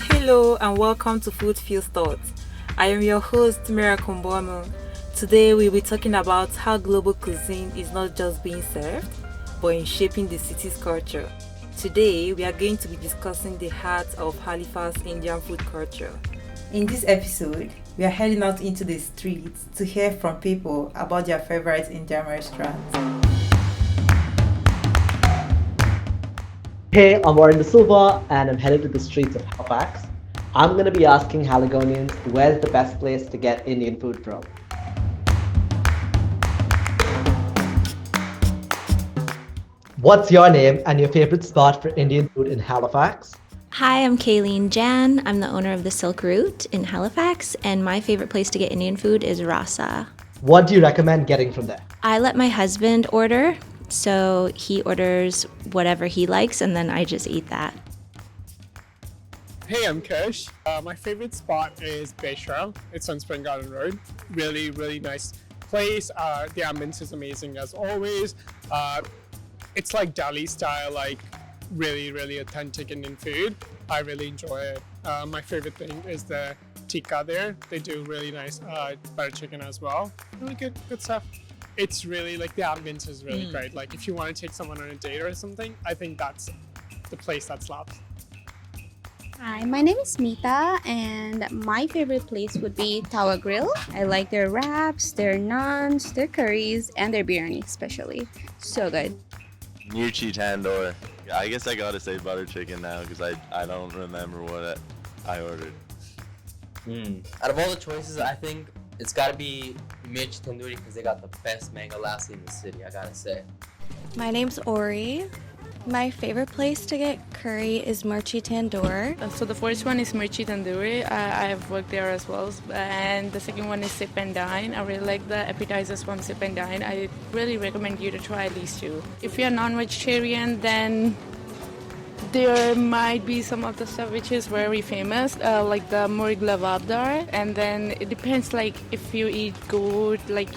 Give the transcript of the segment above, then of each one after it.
Hello and welcome to Food Feels Thoughts. I am your host, Mirchi. Today we'll be talking about how global cuisine is not just being served, but in shaping the city's culture. Today we are going to be discussing the heart of Halifax Indian food culture. In this episode, we are heading out into the streets to hear from people about their favorite Indian restaurants. Hey, I'm Warren De Silva and I'm headed to the streets of Halifax. I'm going to be asking Haligonians where's the best place to get Indian food from. What's your name and your favorite spot for Indian food in Halifax? Hi, I'm Kayleen Jan. I'm the owner of the Silk Route in Halifax, and my favorite place to get Indian food is Rasa. What do you recommend getting from there? I let my husband order, so he orders whatever he likes, and then I just eat that. Hey, I'm Kirsch. My favorite spot is Bayshore. It's on Spring Garden Road. Really, really nice place. The ambience is amazing as always. It's like Delhi style, like really, really authentic Indian food. I really enjoy it. My favorite thing is the tikka there. They do really nice butter chicken as well. Really good stuff. It's really like the ambience is really great. Like if you want to take someone on a date or something, I think that's the place that slaps. Hi, my name is Mita, and my favorite place would be Tawa Grill. I like their wraps, their naans, their curries, and their biryani especially. So good. Mirchi Tandoor. I guess I gotta say butter chicken now because I don't remember what I ordered. Out of all the choices, I think it's gotta be Mirchi Tandoori because they got the best mango lassi in the city, I gotta say. My name's Ori. My favorite place to get curry is Mirchi Tandoor. So the first one is Mirchi Tandoor. I have worked there as well. And the second one is Sip and Dine. I really like the appetizers from Sip and Dine. I really recommend you to try these two. If you're non-vegetarian, then there might be some of the stuff which is very famous, like the Murg Lavabdar. And then it depends, like if you eat goat, like,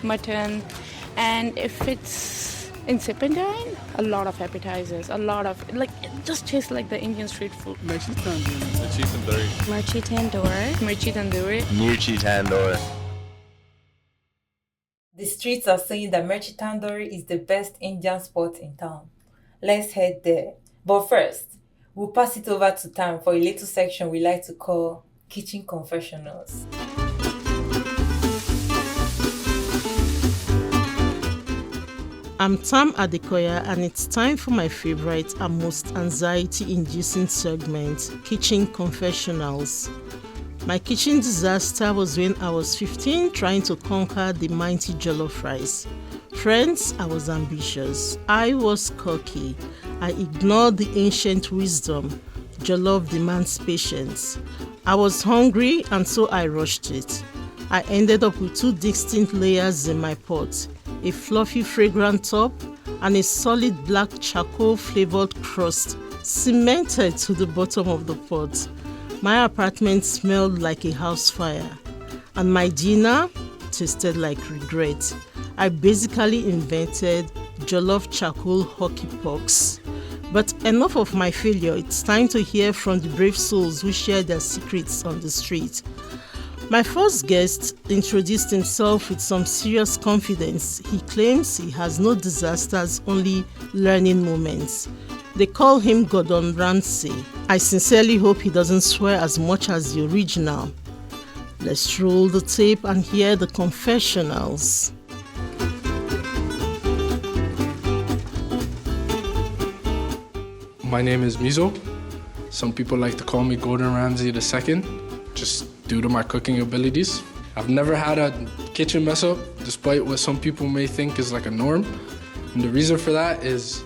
mutton. And if it's in Sip and Dine, a lot of appetizers, it just tastes like the Indian street food. Mirchi Tandoor. Mirchi Tandoor. Mirchi Tandoor. Mirchi Tandoor. The streets are saying that Mirchi Tandoor is the best Indian spot in town. Let's head there. But first, we'll pass it over to Tam for a little section we like to call Kitchen Confessionals. I'm Tam Adekoya and it's time for my favorite and most anxiety-inducing segment, Kitchen Confessionals. My kitchen disaster was when I was 15 trying to conquer the mighty jollof rice. Friends, I was ambitious. I was cocky. I ignored the ancient wisdom. Jollof demands patience. I was hungry and so I rushed it. I ended up with two distinct layers in my pot. A fluffy fragrant top and a solid black charcoal flavored crust cemented to the bottom of the pot. My apartment smelled like a house fire and my dinner tasted like regret. I basically invented jollof charcoal hockey pucks. But enough of my failure, it's time to hear from the brave souls who share their secrets on the street. My first guest introduced himself with some serious confidence. He claims he has no disasters, only learning moments. They call him Gordon Ramsay. I sincerely hope he doesn't swear as much as the original. Let's roll the tape and hear the confessionals. My name is Mizo. Some people like to call me Gordon Ramsay II, just due to my cooking abilities. I've never had a kitchen mess up, despite what some people may think is like a norm. And the reason for that is,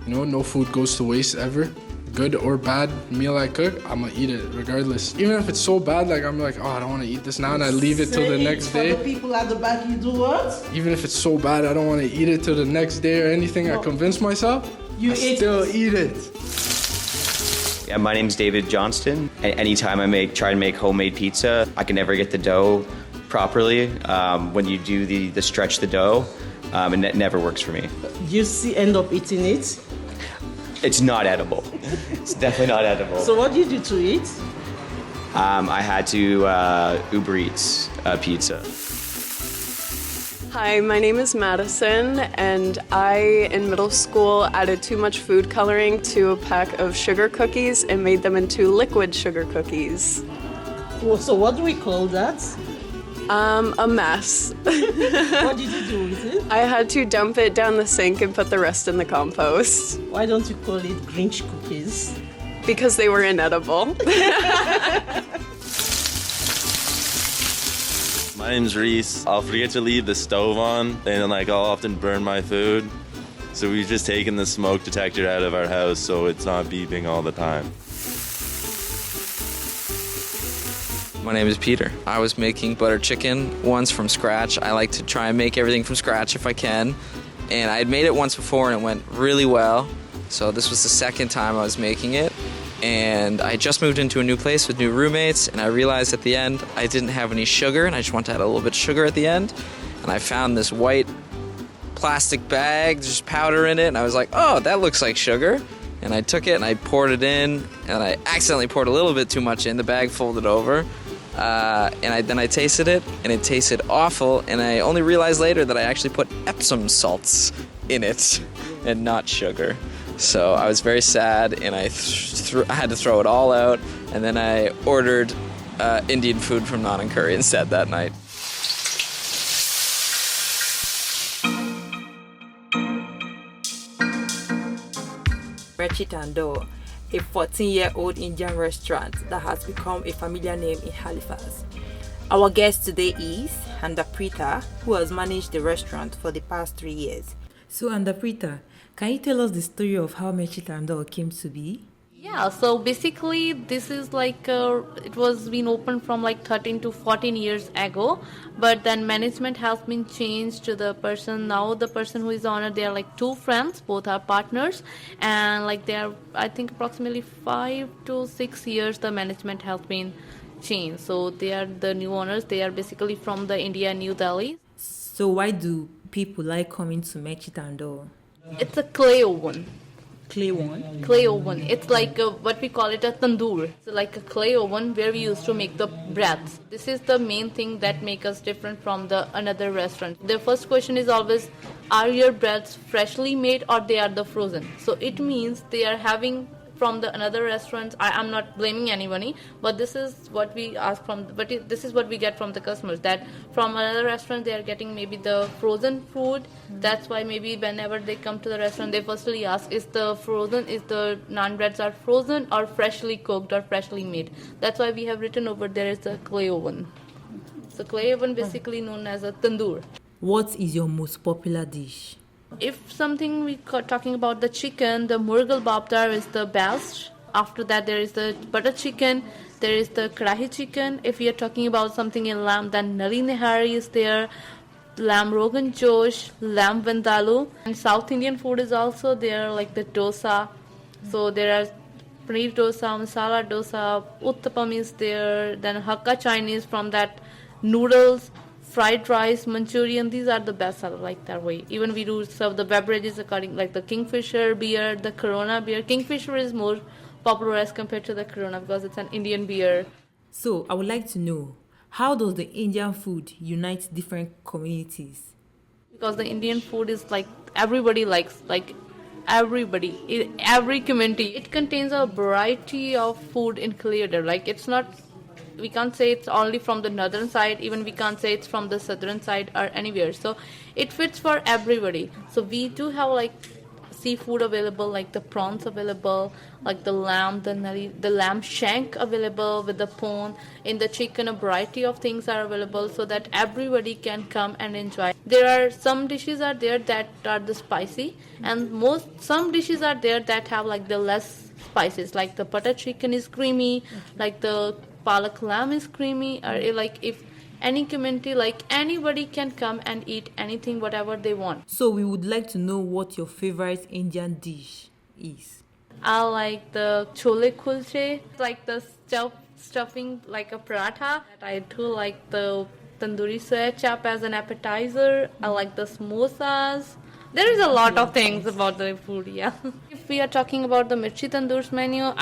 no food goes to waste ever. Good or bad meal I cook, I'm gonna eat it regardless. Even if it's so bad, like I'm like, I don't wanna eat this now, and I leave it till the next day. For the people at the back, you do what? Even if it's so bad, I don't wanna eat it till the next day or anything. I convince myself, I still eat it. Yeah, my name's David Johnston. Anytime I try to make homemade pizza, I can never get the dough properly. When you do the stretch the dough, it never works for me. You end up eating it? It's not edible. It's definitely not edible. So what did you do to eat? I had to Uber Eats pizza. Hi, my name is Madison, and I, in middle school, added too much food coloring to a pack of sugar cookies and made them into liquid sugar cookies. Well, so what do we call that? A mess. What did you do with it? I had to dump it down the sink and put the rest in the compost. Why don't you call it Grinch cookies? Because they were inedible. My name's Reese. I'll forget to leave the stove on, and I'll often burn my food. So we've just taken the smoke detector out of our house so it's not beeping all the time. My name is Peter. I was making butter chicken once from scratch. I like to try and make everything from scratch if I can. And I had made it once before and it went really well. So this was the second time I was making it. And I just moved into a new place with new roommates, and I realized at the end I didn't have any sugar, and I just wanted to add a little bit of sugar at the end. And I found this white plastic bag, just powder in it, and I was like, oh, that looks like sugar. And I took it and I poured it in, and I accidentally poured a little bit too much in. The bag folded over. Then I tasted it, and it tasted awful, and I only realized later that I actually put Epsom salts in it and not sugar. So I was very sad, and I had to throw it all out, and then I ordered Indian food from Naan and Curry instead that night. Mirchi Tandoor, a 14-year-old Indian restaurant that has become a familiar name in Halifax. Our guest today is Andaprita, who has managed the restaurant for the past 3 years. So Andaprita, can you tell us the story of how Mirchi Tandoor came to be? Yeah, so basically this is it was been opened from 13 to 14 years ago, but then management has been changed to the person who is the owner. They are two friends, both are partners, and they are, I think, approximately 5 to 6 years the management has been changed. So they are the new owners. They are basically from the India, New Delhi. So why do people like coming to Mirchi Tandoor? It's a clay oven. Clay oven? Clay oven. It's what we call it a tandoor. It's like a clay oven where we used to make the breads. This is the main thing that makes us different from the another restaurant. The first question is always, are your breads freshly made or they are the frozen? So it means they are having from the another restaurants. I'm not blaming anybody, but this is what we ask from. This is what we get from the customers, that from another restaurant they are getting maybe the frozen food. That's why maybe whenever they come to the restaurant, they firstly ask, is the naan breads are frozen or freshly cooked or freshly made? That's why we have written over there is the clay oven. So clay oven basically known as a tandoor. What is your most popular dish? If something we talking about the chicken, the Murgal Babdar is the best. After that there is the butter chicken, there is the karahi chicken. If we are talking about something in lamb, then nari nihari is there, lamb rogan josh, lamb vindaloo. And South Indian food is also there, like the dosa. So there are paneer dosa, masala dosa, uttapam is there, then Hakka Chinese, from that noodles, fried rice, Manchurian. These are the best seller that way. Even we do serve the beverages according the Kingfisher beer, the Corona beer. Kingfisher is more popular as compared to the Corona because it's an Indian beer. So I would like to know, how does the Indian food unite different communities? Because the Indian food is everybody likes, everybody, every community. It contains a variety of food included. It's not, we can't say it's only from the northern side, even we can't say it's from the southern side or anywhere. So it fits for everybody. So we do have seafood available, the prawns available, the lamb, the lamb shank available with the pone. In the chicken, a variety of things are available so that everybody can come and enjoy. There are some dishes are there that are the spicy, and some dishes are there that have the less spices. The butter chicken is creamy, the palak lamb is creamy, or if any community, anybody can come and eat anything, whatever they want. So we would like to know what your favorite Indian dish is. I like the chole kulche, the stuffing like a paratha. I do like the tandoori soya chap as an appetizer. I like the samosas. There is a lot of things about the food, yeah. If we are talking about the Mirchi Tandoor's menu,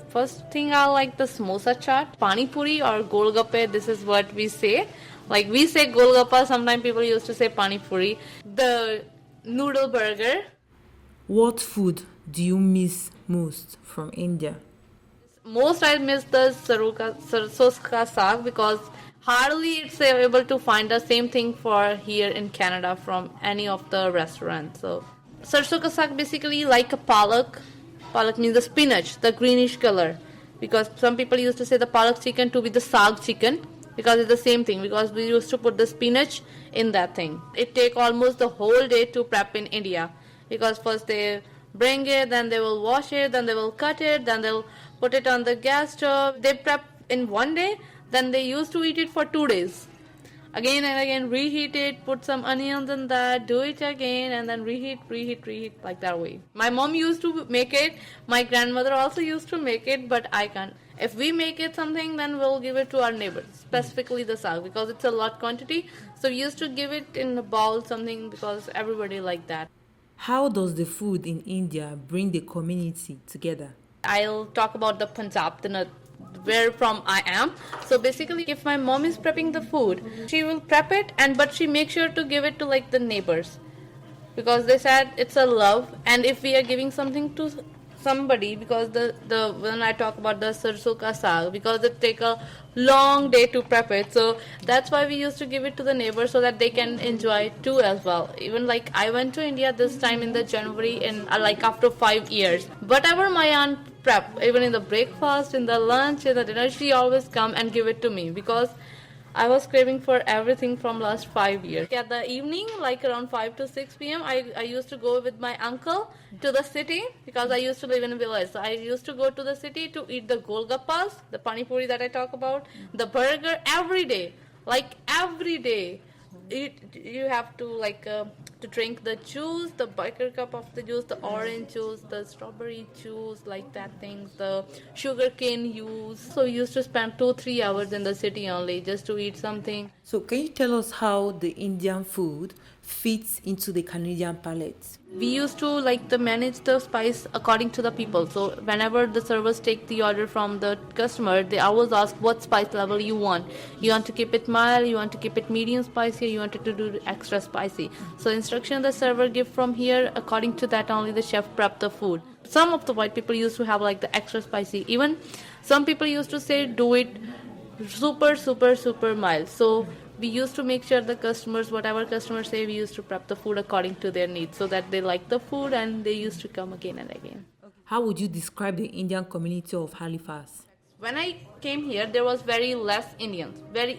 first thing I like the samosa chaat, pani puri or golgappe. This is what we say. Like we say golgappa, sometimes people used to say pani puri. The noodle burger. What food do you miss most from India? Most I miss the sarson ka saag because hardly it's able to find the same thing for here in Canada from any of the restaurants. So sarson ka saag basically like a palak. Palak means the spinach, the greenish color. Because some people used to say the palak chicken to be the saag chicken because it's the same thing. Because we used to put the spinach in that thing. It take almost the whole day to prep in India. Because first they bring it, then they will wash it, then they will cut it, then they'll put it on the gas stove. They prep in one day, then they used to eat it for 2 days. Again and again, reheat it, put some onions in that, do it again, and then reheat, like that way. My mom used to make it, my grandmother also used to make it, but I can't. If we make it something, then we'll give it to our neighbors, specifically the saag, because it's a lot quantity. So we used to give it in a bowl, something, because everybody liked that. How does the food in India bring the community together? I'll talk about the Punjab, where from I am. So basically, if my mom is prepping the food, she will prep it, but she makes sure to give it to like the neighbors, because they said it's a love. And if we are giving something to somebody, because when I talk about the sarson ka saag, because it take a long day to prep it, so that's why we used to give it to the neighbors so that they can enjoy it too as well. Even like I went to India this time in the January, and like after 5 years, whatever my aunt prep, even in the breakfast, in the lunch, in the dinner, she always come and give it to me because I was craving for everything from last 5 years. At the evening, like around 5 to 6 p.m., I used to go with my uncle to the city because I used to live in a village. So I used to go to the city to eat the golgappas, the pani puri that I talk about, the burger every day. Like every day. You have to to drink the juice, the biker cup of the juice, the orange juice, the strawberry juice, like that things, the sugar cane juice. So we used to spend 2-3 hours in the city only just to eat something. So can you tell us how the Indian food fits into the Canadian palate? We used to manage the spice according to the people. So whenever the servers take the order from the customer, they always ask what spice level you want. You want to keep it mild, you want to keep it medium spicy, you want it to do extra spicy. So instruction the server give from here, according to that only the chef prep the food. Some of the white people used to have the extra spicy. Even some people used to say do it super mild. So we used to make sure the customers, whatever customers say, we used to prep the food according to their needs so that they like the food and they used to come again and again. How would you describe the Indian community of Halifax? When I came here, there was very less Indians. Very,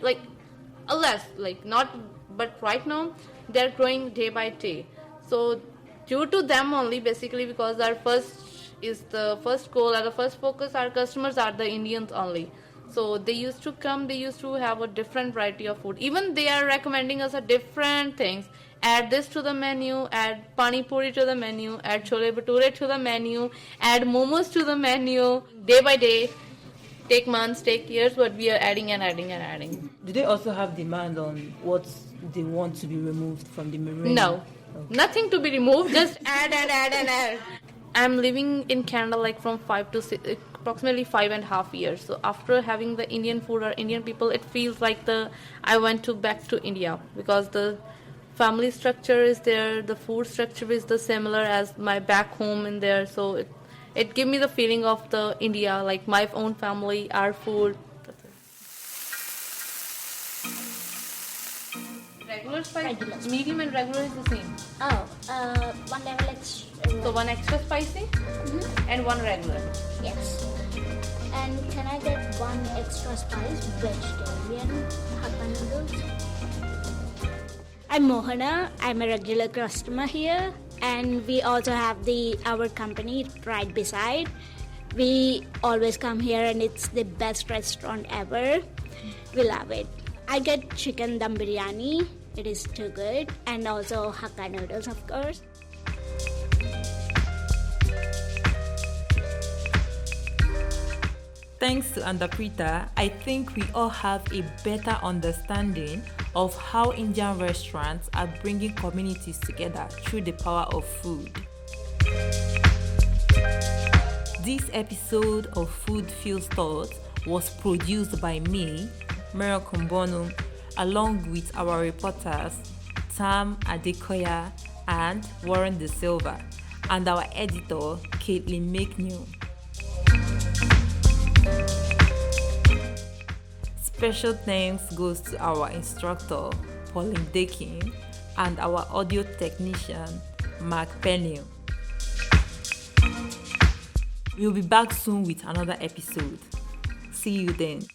but right now, they're growing day by day. So due to them only, basically, because our first goal and the first focus, our customers are the Indians only. So they used to come, they used to have a different variety of food. Even they are recommending us a different things. Add this to the menu, add pani puri to the menu, add chole bhature to the menu, add momos to the menu. Day by day, take months, take years, but we are adding and adding and adding. Do they also have demand on what they want to be removed from the menu? No, nothing to be removed, just add. I'm living in Canada from approximately 5.5 years. So after having the Indian food or Indian people, it feels like I went back to India because the family structure is there, the food structure is the similar as my back home in there. So it gave me the feeling of the India, like my own family, our food. Regular spice, medium and regular is the same. One level extra. So one extra spicy and one regular. Yes. And can I get one extra spice vegetarian hakka noodles? I'm Mohana. I'm a regular customer here, and we also have our company right beside. We always come here, and it's the best restaurant ever. We love it. I get chicken dum biryani. It is too good, and also hakka noodles, of course. Thanks to Andaprita, I think we all have a better understanding of how Indian restaurants are bringing communities together through the power of food. This episode of Food Feels Thoughts was produced by me, Mirchi, along with our reporters Tam Adekoya and Warren De Silva, and our editor Caitlin McNeil. Special thanks goes to our instructor Pauline Dakin and our audio technician Mark Peniel. We'll be back soon with another episode. See you then.